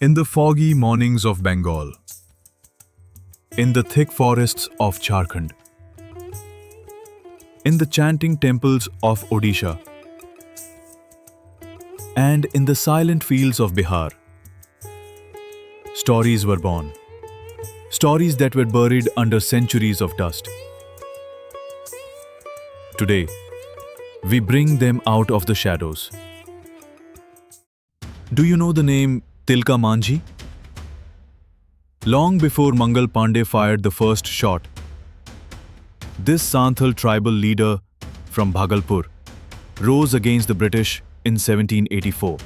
In the foggy mornings of Bengal, in the thick forests of Jharkhand, in the chanting temples of Odisha, and in the silent fields of Bihar, stories were born. Stories that were buried under centuries of dust. Today, we bring them out of the shadows. Do you know the name Tilka Manjhi? Long before Mangal Pandey fired the first shot, this Santhal tribal leader from Bhagalpur rose against the British in 1784.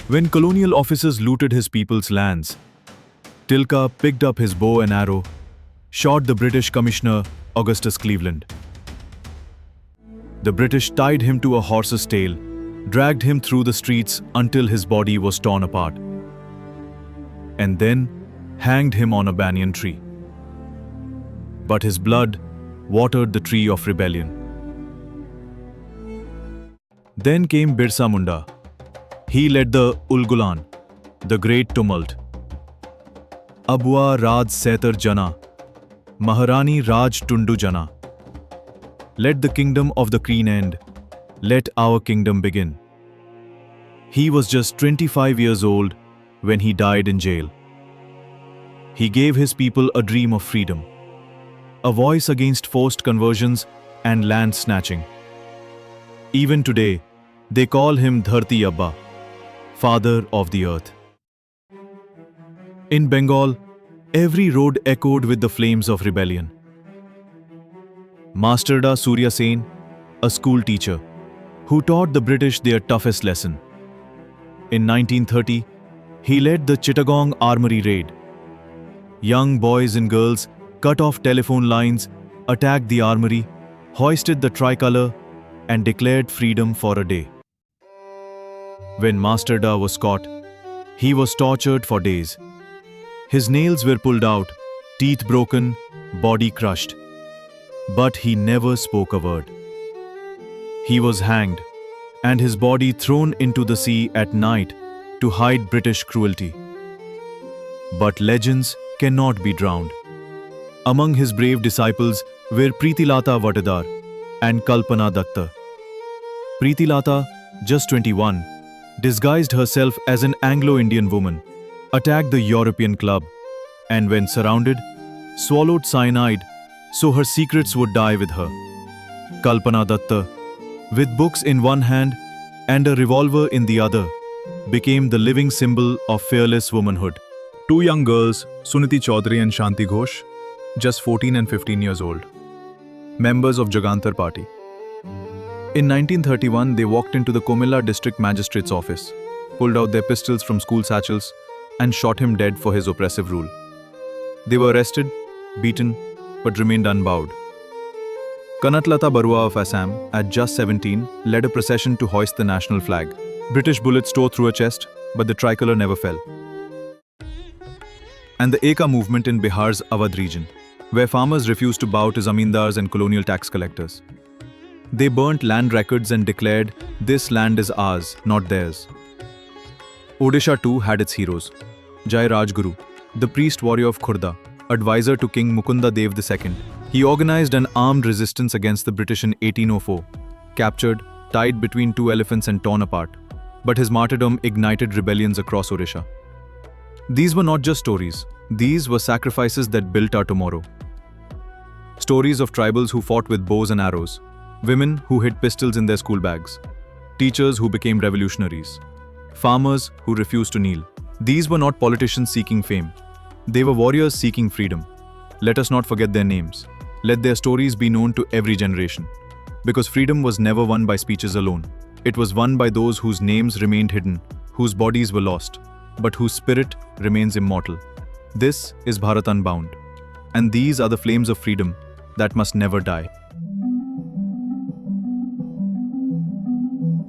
When colonial officers looted his people's lands, Tilka picked up his bow and arrow, shot the British commissioner Augustus Cleveland. The British tied him to a horse's tail, dragged him through the streets until his body was torn apart, and then hanged him on a banyan tree. But his blood watered the tree of rebellion. Then came Birsa Munda. He led the Ulgulan, the great tumult. Abwa Raj Setar Jana, Maharani Raj Tundu Jana. Let the kingdom of the Queen end. Let our kingdom begin. He was just 25 years old when he died in jail. He gave his people a dream of freedom, a voice against forced conversions and land snatching. Even today, they call him Dharti Abba, father of the earth. In Bengal, every road echoed with the flames of rebellion. Master Da Surya Sen, a school teacher, who taught the British their toughest lesson. In 1930, he led the Chittagong Armory raid. Young boys and girls cut off telephone lines, attacked the armory, hoisted the tricolour, and declared freedom for a day. When Master Da was caught, he was tortured for days. His nails were pulled out, teeth broken, body crushed. But he never spoke a word. He was hanged, and his body thrown into the sea at night to hide British cruelty. But legends cannot be drowned. Among his brave disciples were Preetilata Vatadar and Kalpana Datta. Preetilata, just 21, disguised herself as an Anglo-Indian woman, attacked the European club, and when surrounded, swallowed cyanide so her secrets would die with her. Kalpana Datta, with books in one hand and a revolver in the other, became the living symbol of fearless womanhood. Two young girls, Suniti Chaudhary and Shanti Ghosh, just 14 and 15 years old, members of Jagantar Party. In 1931, they walked into the Comilla district magistrate's office, pulled out their pistols from school satchels, and shot him dead for his oppressive rule. They were arrested, beaten, but remained unbowed. Kanatlata Barua of Assam, at just 17, led a procession to hoist the national flag. British bullets tore through her chest, but the tricolour never fell. And the Eka movement in Bihar's Awadh region, where farmers refused to bow to zamindars and colonial tax collectors. They burnt land records and declared, "This land is ours, not theirs." Odisha too had its heroes. Jai Rajguru, the priest warrior of Khurda, advisor to King Mukunda Dev II. He organized an armed resistance against the British in 1804, captured, tied between two elephants and torn apart. But his martyrdom ignited rebellions across Odisha. These were not just stories. These were sacrifices that built our tomorrow. Stories of tribals who fought with bows and arrows, women who hid pistols in their school bags, teachers who became revolutionaries, farmers who refused to kneel. These were not politicians seeking fame. They were warriors seeking freedom. Let us not forget their names. Let their stories be known to every generation. Because freedom was never won by speeches alone. It was won by those whose names remained hidden, whose bodies were lost, but whose spirit remains immortal. This is Bharat Unbound. And these are the flames of freedom that must never die.